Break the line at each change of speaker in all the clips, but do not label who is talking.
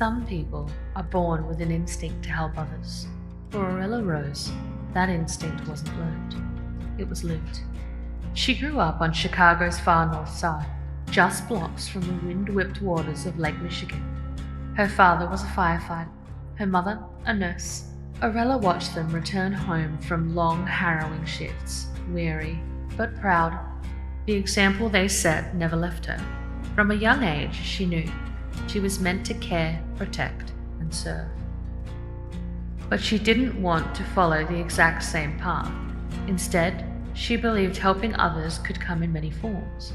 Some people are born with an instinct to help others. For Orela Rose, that instinct wasn't learned. It was lived. She grew up on Chicago's far north side, just blocks from the wind-whipped waters of Lake Michigan. Her father was a firefighter, her mother a nurse. Orela watched them return home from long, harrowing shifts, weary but proud. The example they set never left her. From a young age, she knew she was meant to care, protect, and serve. But she didn't want to follow the exact same path. Instead, she believed helping others could come in many forms.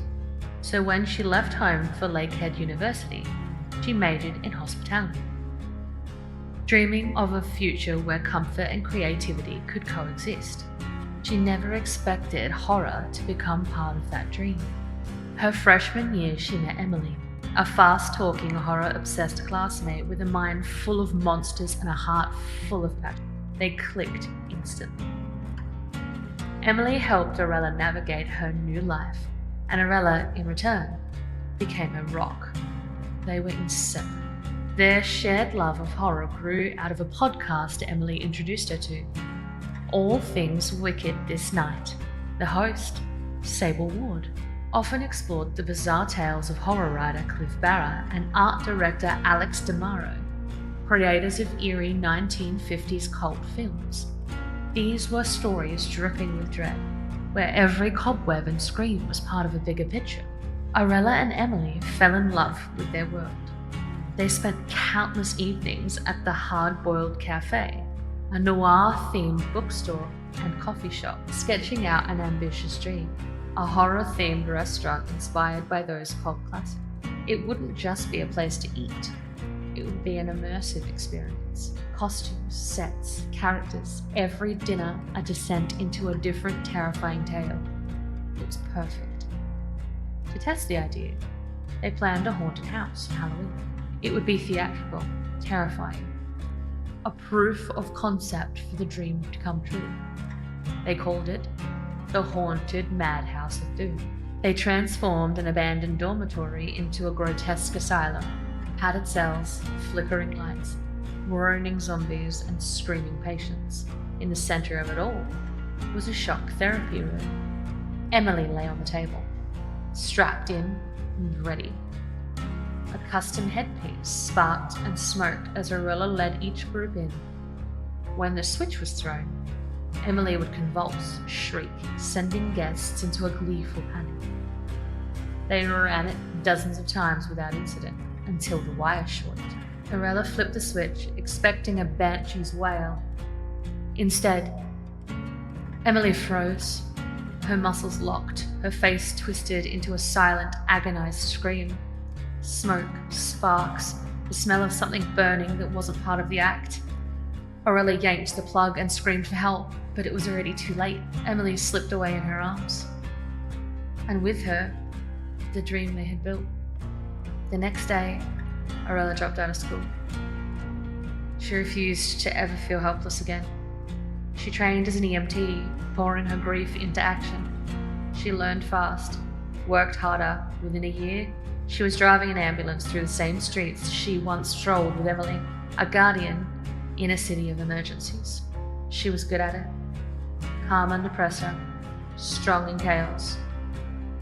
So when she left home for Lakehead University, she majored in hospitality, dreaming of a future where comfort and creativity could coexist. She never expected horror to become part of that dream. Her freshman year, she met Emily, a fast-talking, horror-obsessed classmate with a mind full of monsters and a heart full of passion. They clicked instantly. Emily helped Orela navigate her new life, and Orela, in return, became a rock. They were inseparable. Their shared love of horror grew out of a podcast Emily introduced her to, All Things Wicked This Night. The host, Sable Ward, often explored the bizarre tales of horror writer Cliff Barra and art director Alex DeMaro, creators of eerie 1950s cult films. These were stories dripping with dread, where every cobweb and scream was part of a bigger picture. Orela and Emily fell in love with their world. They spent countless evenings at the Hard Boiled Cafe, a noir-themed bookstore and coffee shop, sketching out an ambitious dream, a horror-themed restaurant inspired by those cult classics. It wouldn't just be a place to eat, it would be an immersive experience. Costumes, sets, characters, every dinner a descent into a different terrifying tale. It was perfect. To test the idea, they planned a haunted house for Halloween. It would be theatrical, terrifying, a proof of concept for the dream to come true. They called it the Haunted Madhouse of Doom. They transformed an abandoned dormitory into a grotesque asylum, padded cells, flickering lights, groaning zombies, and screaming patients. In the center of it all was a shock therapy room. Emily lay on the table, strapped in and ready. A custom headpiece sparked and smoked as Orela led each group in. When the switch was thrown, Emily would convulse, shriek, sending guests into a gleeful panic. They ran it dozens of times without incident, until the wire shorted. Orela flipped the switch, expecting a banshee's wail. Instead, Emily froze, her muscles locked, her face twisted into a silent, agonized scream. Smoke, sparks, the smell of something burning that wasn't part of the act. Orela yanked the plug and screamed for help, but it was already too late. Emily slipped away in her arms. And with her, the dream they had built. The next day, Orela dropped out of school. She refused to ever feel helpless again. She trained as an EMT, pouring her grief into action. She learned fast, worked harder. Within a year, she was driving an ambulance through the same streets she once strolled with Emily, a guardian in a city of emergencies. She was good at it, calm under pressure, strong in chaos,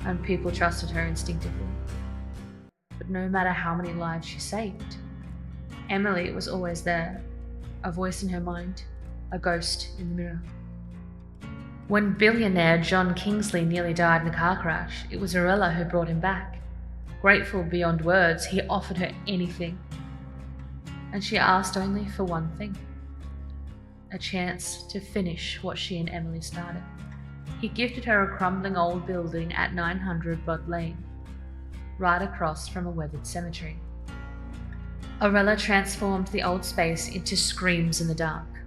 and people trusted her instinctively. But no matter how many lives she saved, Emily was always there, a voice in her mind, a ghost in the mirror. When billionaire John Kingsley nearly died in a car crash, it was Orela who brought him back. Grateful beyond words, he offered her anything. And she asked only for one thing: a chance to finish what she and Emily started. He gifted her a crumbling old building at 900 Bud Lane, right across from a weathered cemetery. Orela transformed the old space into Screams in the Dark,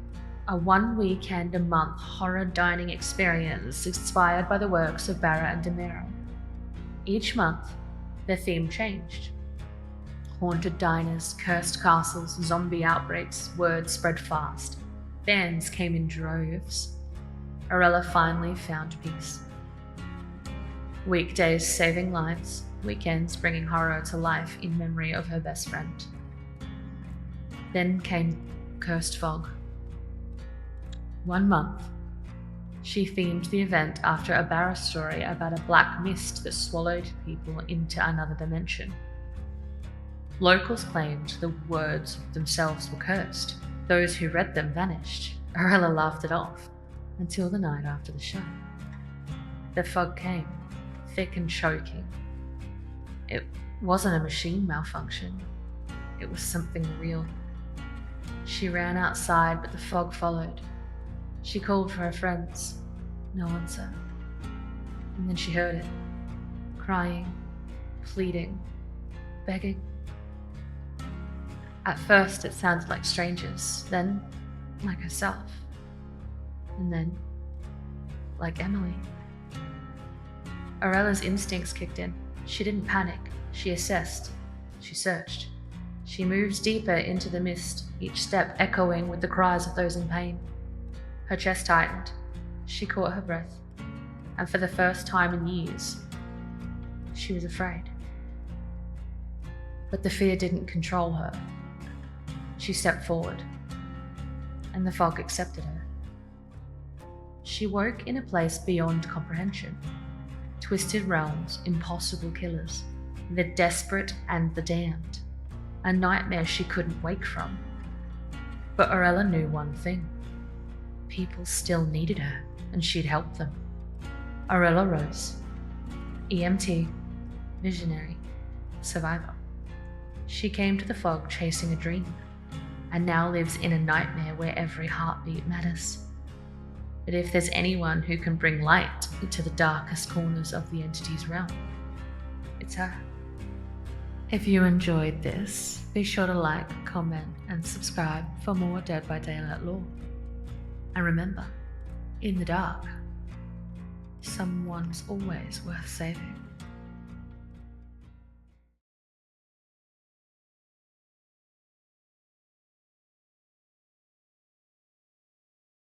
a one-weekend-a-month horror dining experience inspired by the works of Barra and DeMero. Each month, the theme changed. Haunted diners, cursed castles, zombie outbreaks, word spread fast. Fans came in droves. Orela finally found peace. Weekdays saving lives, weekends bringing horror to life in memory of her best friend. Then came cursed fog. 1 month. She themed the event after a Barra story about a black mist that swallowed people into another dimension. Locals claimed the words themselves were cursed. Those who read them vanished. Orela laughed it off, until the night after the show. The fog came, thick and choking. It wasn't a machine malfunction. It was something real. She ran outside, but the fog followed. She called for her friends. No answer. And then she heard it. Crying, pleading, begging. At first it sounded like strangers, then like herself, and then like Emily. Orela's instincts kicked in. She didn't panic. She assessed. She searched. She moved deeper into the mist, each step echoing with the cries of those in pain. Her chest tightened. She caught her breath, and for the first time in years, she was afraid. But the fear didn't control her. She stepped forward, and the fog accepted her. She woke in a place beyond comprehension. Twisted realms, impossible killers, the desperate and the damned. A nightmare she couldn't wake from. But Orela knew one thing. People still needed her, and she'd help them. Orela Rose, EMT, visionary, survivor. She came to the fog chasing a dream, and now lives in a nightmare where every heartbeat matters. But if there's anyone who can bring light into the darkest corners of the entity's realm, it's her. If you enjoyed this, be sure to like, comment, and subscribe for more Dead by Daylight lore. And remember, in the dark, someone's always worth saving.